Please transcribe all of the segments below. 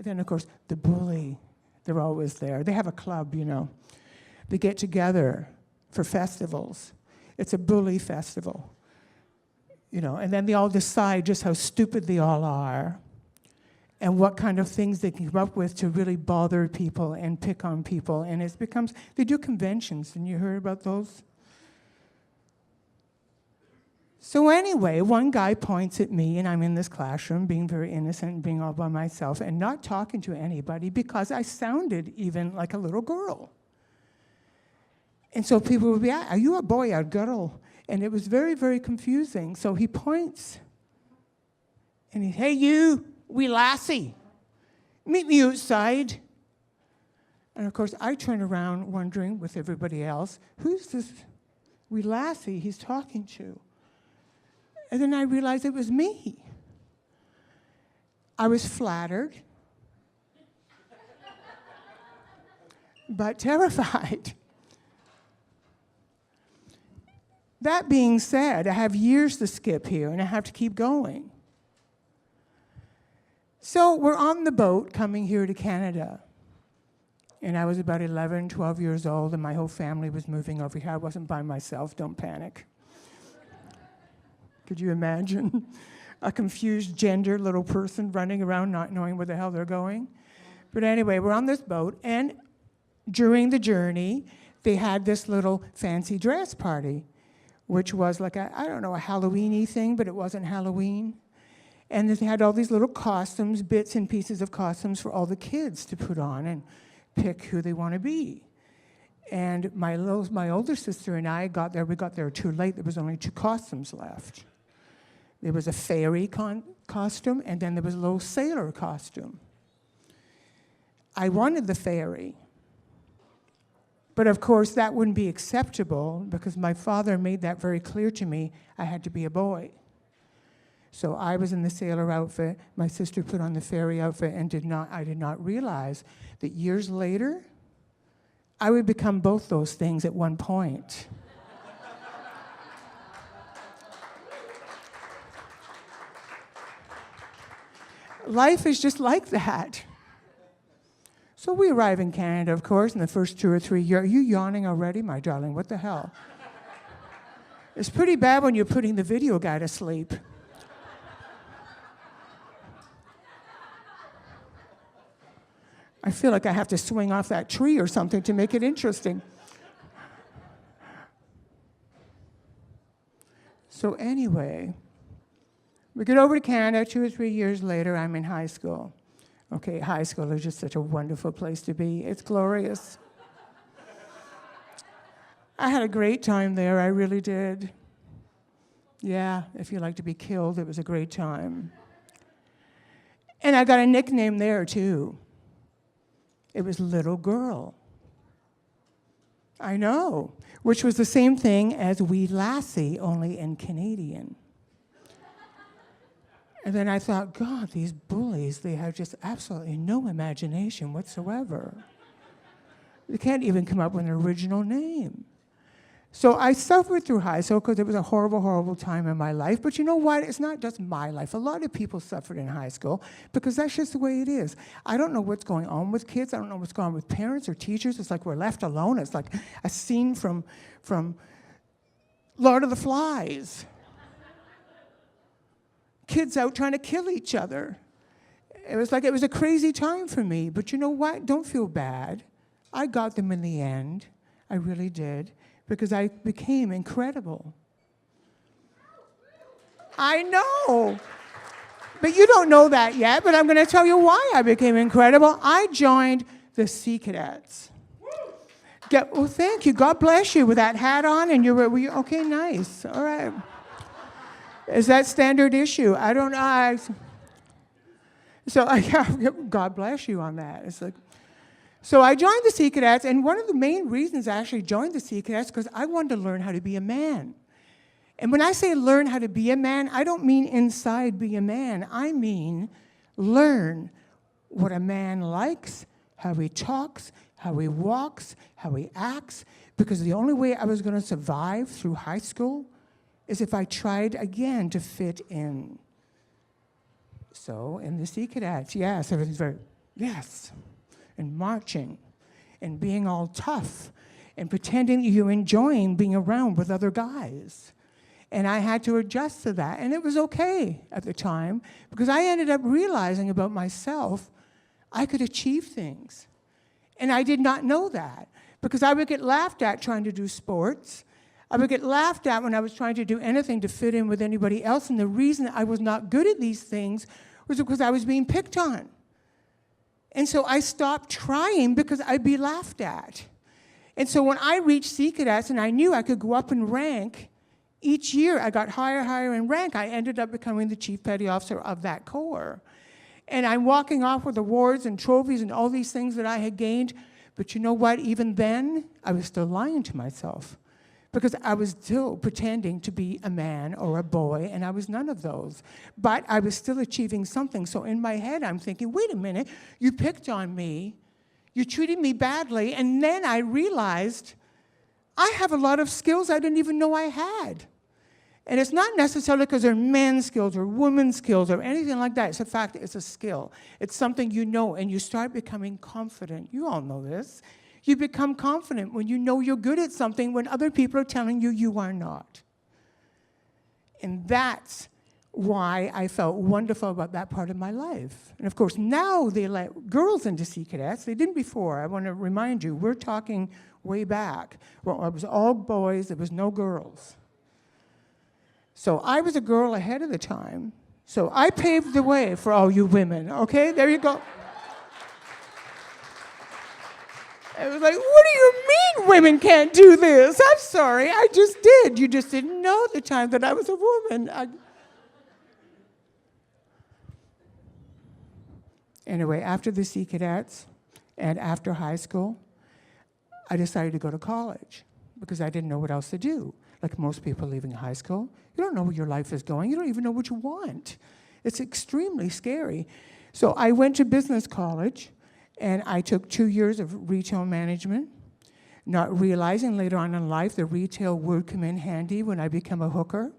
then, of course, the bully. They're always there. They have a club, you know. They get together for festivals. It's a bully festival, you know. And then they all decide just how stupid they all are and what kind of things they can come up with to really bother people and pick on people. And it becomes, they do conventions, and you heard about those? So anyway, one guy points at me, and I'm in this classroom being very innocent and being all by myself and not talking to anybody because I sounded even like a little girl. And so people would be, are you a boy or a girl? And it was very, very confusing. So he points, and he, hey, you, wee lassie, meet me outside. And of course, I turn around wondering with everybody else, who's this wee lassie he's talking to? And then I realized it was me. I was flattered, but terrified. That being said, I have years to skip here, and I have to keep going. So we're on the boat coming here to Canada. And I was about 11, 12 years old, and my whole family was moving over here. I wasn't by myself, don't panic. Could you imagine a confused gender little person running around not knowing where the hell they're going? But anyway, we're on this boat, and during the journey, they had this little fancy dress party, which was like a, I don't know, a Halloween-y thing, but it wasn't Halloween. And they had all these little costumes, bits and pieces of costumes for all the kids to put on and pick who they want to be. And my older sister and I got there. We got there too late. There was only 2 costumes left. There was a fairy costume, and then there was a little sailor costume. I wanted the fairy. But of course, that wouldn't be acceptable because my father made that very clear to me. I had to be a boy. So I was in the sailor outfit. My sister put on the fairy outfit, and I did not realize that years later, I would become both those things at one point. Life is just like that. So we arrive in Canada, of course, in the first 2 or 3 years. Are you yawning already, my darling? What the hell? It's pretty bad when you're putting the video guy to sleep. I feel like I have to swing off that tree or something to make it interesting. So anyway, we get over to Canada. 2 or 3 years later, I'm in high school. Okay, high school is just such a wonderful place to be. It's glorious. I had a great time there, I really did. Yeah, if you like to be killed, it was a great time. And I got a nickname there, too. It was Little Girl. I know, which was the same thing as Wee Lassie, only in Canadian. And then I thought, God, these bullies, they have just absolutely no imagination whatsoever. They can't even come up with an original name. So I suffered through high school because it was a horrible, horrible time in my life. But you know what? It's not just my life. A lot of people suffered in high school because that's just the way it is. I don't know what's going on with kids. I don't know what's going on with parents or teachers. It's like we're left alone. It's like a scene from Lord of the Flies. Kids out trying to kill each other. It was a crazy time for me. But you know what? Don't feel bad. I got them in the end. I really did. Because I became incredible. I know. But you don't know that yet, but I'm going to tell you why I became incredible. I joined the Sea Cadets. Well, thank you. God bless you with that hat on. And were you okay, nice. All right. Is that standard issue? I don't know. God bless you on that. It's like, so I joined the Sea Cadets, and one of the main reasons I actually joined the Sea Cadets because I wanted to learn how to be a man. And when I say learn how to be a man, I don't mean inside be a man. I mean learn what a man likes, how he talks, how he walks, how he acts, because the only way I was going to survive through high school is if I tried again to fit in. So in the Sea Cadets, yes, it was very, Yes. And marching and being all tough and pretending you're enjoying being around with other guys. And I had to adjust to that. And it was okay at the time because I ended up realizing about myself I could achieve things. And I did not know that because I would get laughed at trying to do sports. I would get laughed at when I was trying to do anything to fit in with anybody else. And the reason I was not good at these things was because I was being picked on. And so I stopped trying because I'd be laughed at. And so when I reached Sea Cadets and I knew I could go up in rank, each year I got higher in rank. I ended up becoming the Chief Petty Officer of that corps. And I'm walking off with awards and trophies and all these things that I had gained. But you know what? Even then, I was still lying to myself because I was still pretending to be a man or a boy, and I was none of those. But I was still achieving something. So in my head, I'm thinking, wait a minute, you picked on me, you treated me badly, and then I realized I have a lot of skills I didn't even know I had. And it's not necessarily because they're men's skills or women's skills or anything like that. It's a fact, it's a skill. It's something you know, and you start becoming confident. You all know this. You become confident when you know you're good at something when other people are telling you you are not. And that's why I felt wonderful about that part of my life. And of course, now they let girls into Sea Cadets. They didn't before. I want to remind you, we're talking way back. Well, it was all boys, there was no girls. So I was a girl ahead of the time. So I paved the way for all you women, okay? There you go. I was like, what do you mean women can't do this? I'm sorry, I just did. You just didn't know at the time that I was a woman. Anyway, after the Sea Cadets and after high school, I decided to go to college because I didn't know what else to do. Like most people leaving high school, you don't know where your life is going. You don't even know what you want. It's extremely scary. So I went to business college, and I took 2 years of retail management, not realizing later on in life the retail would come in handy when I become a hooker.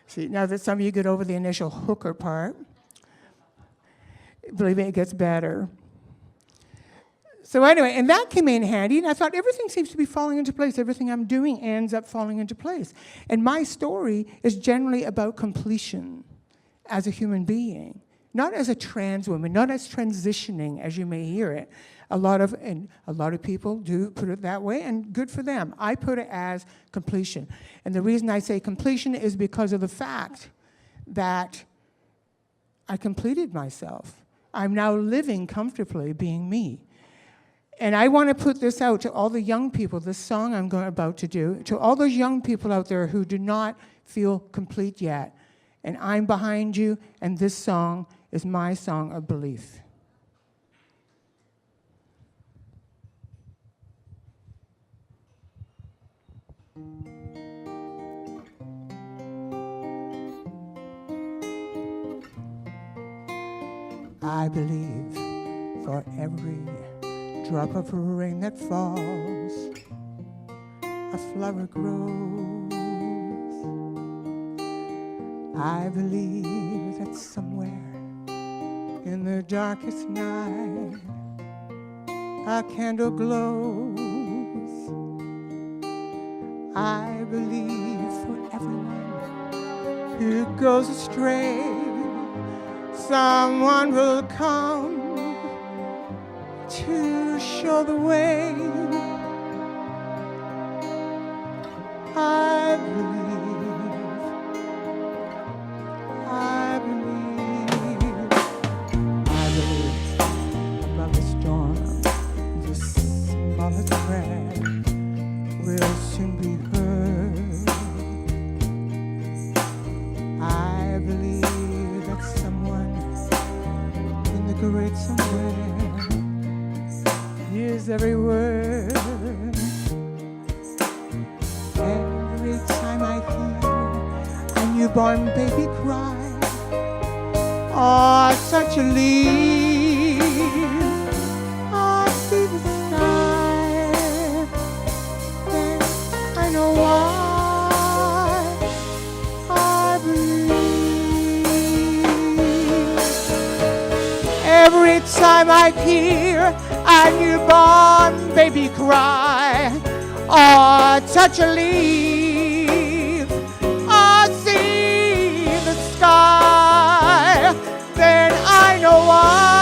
See, now that some of you get over the initial hooker part, believe me, it gets better. So anyway, and that came in handy, and I thought everything seems to be falling into place. Everything I'm doing ends up falling into place. And my story is generally about completion as a human being, not as a trans woman, not as transitioning as you may hear it. A lot of people do put it that way, and good for them. I put it as completion. And the reason I say completion is because of the fact that I completed myself. I'm now living comfortably being me. And I want to put this out to all the young people, this song I'm about to do, to all those young people out there who do not feel complete yet. And I'm behind you, and this song is my song of belief. I believe for every drop of rain that falls, a flower grows. I believe that somewhere in the darkest night, a candle glows. I believe for everyone who goes astray, someone will come to show the way. I believe, I believe, I believe above the storm, the smallest prayer will soon be heard. I believe that someone in the great somewhere hears every word. Every time I hear a newborn baby cry, oh, such a relief. I see the sky, then I know why I believe. Every time I hear a newborn baby cry, or touch a leaf, or see the sky, then I know why.